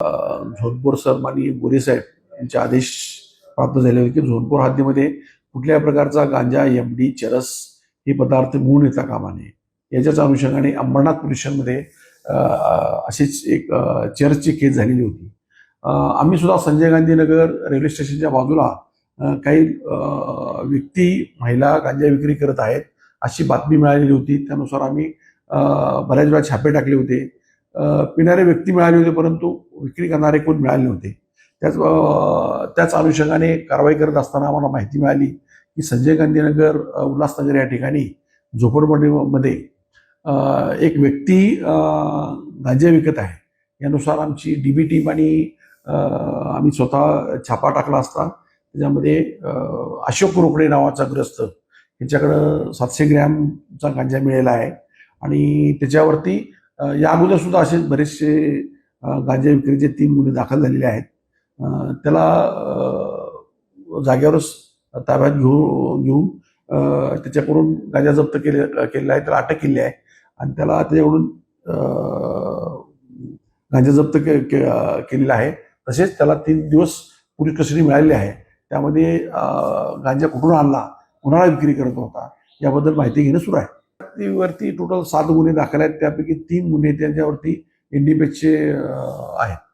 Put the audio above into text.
झोनपूर sir माननीय गोरे साहेब यांचे आदेश प्राप्त झाले होते की झोनपूर हद्दीमध्ये कुठल्याही प्रकारचा गांजा, एमडी, चरस हे पदार्थ मिळून येता कामा नये. याच्याच अनुषंगाने अंबरनाथ पोलीस स्टेशनमध्ये अशीच एक चरसची केस झालेली होती. आम्ही सुद्धा संजय गांधी नगर रेल्वे स्टेशनच्या बाजूला काही व्यक्ती महिला गांजा विक्री करत आहेत अशी बातमी मिळालेली होती. त्यानुसार आम्ही बऱ्याच वेळा छापे टाकले होते. पिणारे व्यक्ती मिळाले होते, परंतु विक्री करणारे कोण मिळाले नव्हते. त्याच अनुषंगाने कारवाई करत असताना आम्हाला माहिती मिळाली की संजय गांधी नगर उल्हासनगर या ठिकाणी झोपडपट्टीमध्ये एक व्यक्ती गांजा विकत आहे. यानुसार आमची डीबी टीम आणि आम्ही स्वतः छापा टाकला असता त्याच्यामध्ये अशोक रोकडे नावाचा ग्रस्त यांच्याकडं 700 ग्रॅमचा गांजा मिळाला आहे. आणि त्याच्यावरती या अगोदर सुद्धा असे बरेचसे गांजा विक्रीचे 3 गुन्हे दाखल झालेले आहेत. त्याला जागेवरच ताब्यात घेऊन त्याच्याकडून गांजा जप्त केलेला आहे, त्याला अटक केली आहे आणि त्याला त्याच्याकडून गांजा जप्त केलेला आहे. तसेच त्याला 3 दिवस पोलीस कस्टडी मिळालेली आहे. त्यामध्ये गांजा कुठून आणला, कुणाला विक्री करत होता याबद्दल माहिती घेणं सुरू आहे. वरती टोटल 7 गुन्हे दाखल आहेत. त्यापैकी 3 गुन्हे त्यांच्यावरती एनडीपीएसचे आहेत.